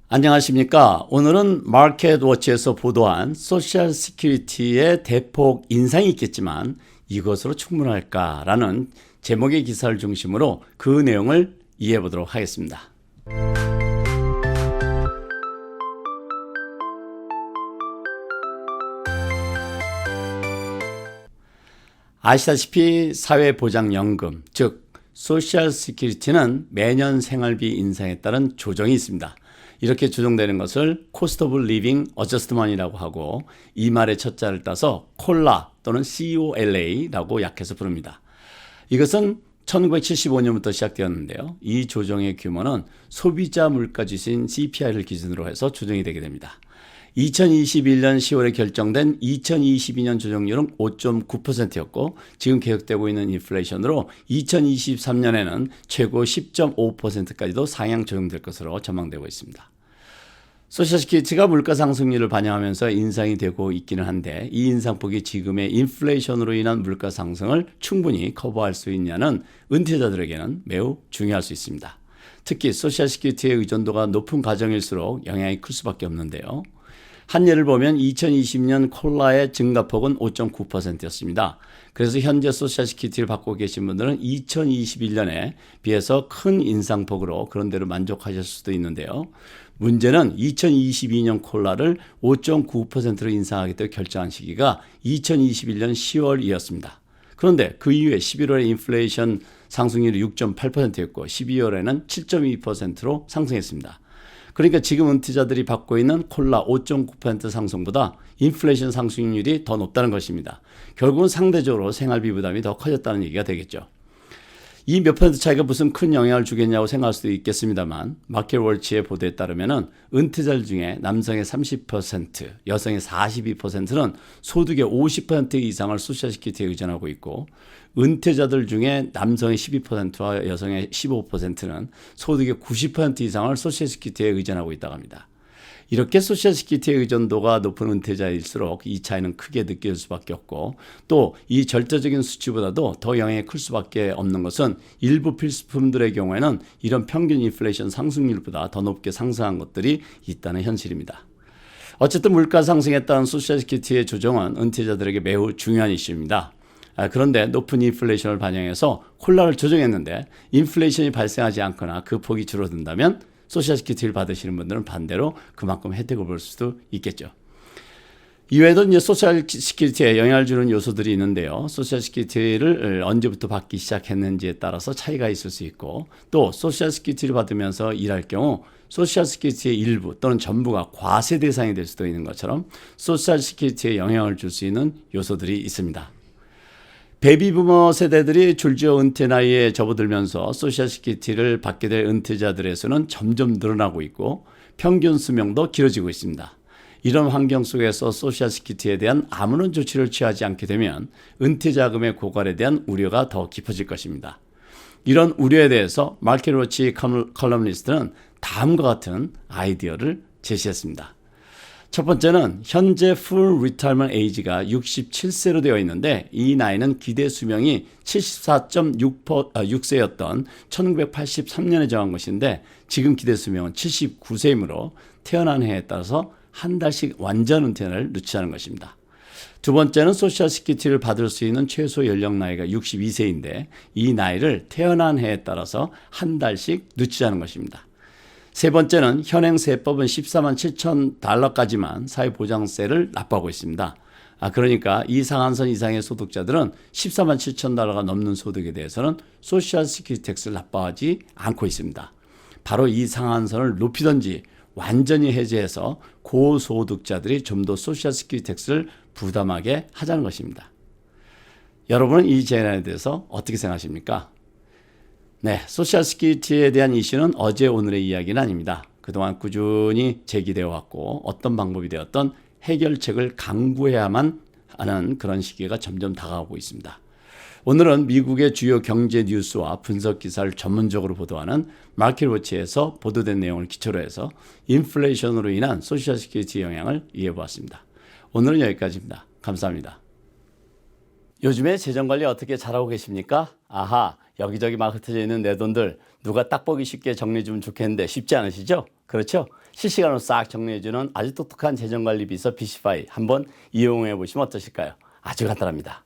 안녕하십니까. 오늘은 마켓워치에서 보도한 소셜 시큐리티의 대폭 인상이 있겠지만 이것으로 충분할까라는 제목의 기사를 중심으로 그 내용을 이해해 보도록 하겠습니다. 아시다시피 사회보장연금, 즉 소셜 시큐리티는 매년 생활비 인상에 따른 조정이 있습니다. 이렇게 조정되는 것을 코스트 오브 리빙 어저스트먼이라고 하고 이 말의 첫 자를 따서 콜라 또는 COLA라고 약해서 부릅니다. 이것은 1975년부터 시작되었는데요. 이 조정의 규모는 소비자 물가지수인 CPI를 기준으로 해서 조정이 되게 됩니다. 2021년 10월에 결정된 2022년 조정률은 5.9%였고 지금 계속되고 있는 인플레이션으로 2023년에는 최고 10.5%까지도 상향 조정될 것으로 전망되고 있습니다. 소셜시큐리티가 물가 상승률을 반영하면서 인상이 되고 있기는 한데 이 인상폭이 지금의 인플레이션으로 인한 물가 상승을 충분히 커버할 수 있냐는 은퇴자들에게는 매우 중요할 수 있습니다. 특히 소셜시큐리티의 의존도가 높은 가정일수록 영향이 클 수밖에 없는데요. 한 예를 보면 2020년 콜라의 증가폭은 5.9%였습니다. 그래서 현재 소셜시큐리티를 받고 계신 분들은 2021년에 비해서 큰 인상폭으로 그런 대로 만족하실 수도 있는데요. 문제는 2022년 콜라를 5.9%로 인상하겠다고 결정한 시기가 2021년 10월이었습니다. 그런데 그 이후에 11월에 인플레이션 상승률이 6.8%였고 12월에는 7.2%로 상승했습니다. 그러니까 지금 은퇴자들이 받고 있는 콜라 5.9% 상승보다 인플레이션 상승률이 더 높다는 것입니다. 결국은 상대적으로 생활비 부담이 더 커졌다는 얘기가 되겠죠. 이 몇 퍼센트 차이가 무슨 큰 영향을 주겠냐고 생각할 수도 있겠습니다만 마켓워치의 보도에 따르면 은퇴자들 중에 남성의 30%, 여성의 42%는 소득의 50% 이상을 소셜시큐리티에 의존하고 있고 은퇴자들 중에 남성의 12%와 여성의 15%는 소득의 90% 이상을 소셜시큐리티에 의존하고 있다고 합니다. 이렇게 소셜시큐리티의 의존도가 높은 은퇴자일수록 이 차이는 크게 느낄 수밖에 없고 또 이 절대적인 수치보다도 더 영향이 클 수밖에 없는 것은 일부 필수품들의 경우에는 이런 평균 인플레이션 상승률보다 더 높게 상승한 것들이 있다는 현실입니다. 어쨌든 물가 상승에 따른 소셜시큐리티의 조정은 은퇴자들에게 매우 중요한 이슈입니다. 그런데 높은 인플레이션을 반영해서 콜라를 조정했는데 인플레이션이 발생하지 않거나 그 폭이 줄어든다면 소셜시큐리티를 받으시는 분들은 반대로 그만큼 혜택을 볼 수도 있겠죠. 이외에도 이제 소셜시큐리티에 영향을 주는 요소들이 있는데요. 소셜시큐리티를 언제부터 받기 시작했는지에 따라서 차이가 있을 수 있고 또 소셜시큐리티를 받으면서 일할 경우 소셜시큐리티의 일부 또는 전부가 과세 대상이 될 수도 있는 것처럼 소셜시큐리티에 영향을 줄 수 있는 요소들이 있습니다. 베이비부머 세대들이 줄지어 은퇴 나이에 접어들면서 소셜시큐리티를 받게 될 은퇴자들의 수는 점점 늘어나고 있고 평균 수명도 길어지고 있습니다. 이런 환경 속에서 소셜시큐리티에 대한 아무런 조치를 취하지 않게 되면 은퇴자금의 고갈에 대한 우려가 더 깊어질 것입니다. 이런 우려에 대해서 마켓워치 컬럼니스트는 다음과 같은 아이디어를 제시했습니다. 첫 번째는 현재 풀 리타이먼트 에이지가 67세로 되어 있는데 이 나이는 기대 수명이 74.6세였던 1983년에 정한 것인데 지금 기대 수명은 79세이므로 태어난 해에 따라서 한 달씩 완전 은퇴를 늦추자는 것입니다. 두 번째는 소셜시큐리티를 받을 수 있는 최소 연령 나이가 62세인데 이 나이를 태어난 해에 따라서 한 달씩 늦추자는 것입니다. 세 번째는 현행 세법은 14만 7천 달러까지만 사회보장세를 납부하고 있습니다. 그러니까 이 상한선 이상의 소득자들은 14만 7천 달러가 넘는 소득에 대해서는 소셜 시큐리티 텍스를 납부하지 않고 있습니다. 바로 이 상한선을 높이든지 완전히 해제해서 고소득자들이 좀 더 소셜 시큐리티 텍스를 부담하게 하자는 것입니다. 여러분은 이 제안에 대해서 어떻게 생각하십니까? 네, 소셜시큐리티에 대한 이슈는 어제 오늘의 이야기는 아닙니다. 그동안 꾸준히 제기되어 왔고 어떤 방법이 되었던 해결책을 강구해야만 하는 그런 시기가 점점 다가오고 있습니다. 오늘은 미국의 주요 경제 뉴스와 분석 기사를 전문적으로 보도하는 마켓워치에서 보도된 내용을 기초로 해서 인플레이션으로 인한 소셜시큐리티 영향을 이해해 보았습니다. 오늘은 여기까지입니다. 감사합니다. 요즘에 재정관리 어떻게 잘하고 계십니까? 아하, 여기저기 막 흩어져 있는 내 돈들 누가 딱 보기 쉽게 정리해 주면 좋겠는데 쉽지 않으시죠? 그렇죠? 실시간으로 싹 정리해 주는 아주 똑똑한 재정관리 비서 비시파이 한번 이용해 보시면 어떠실까요? 아주 간단합니다.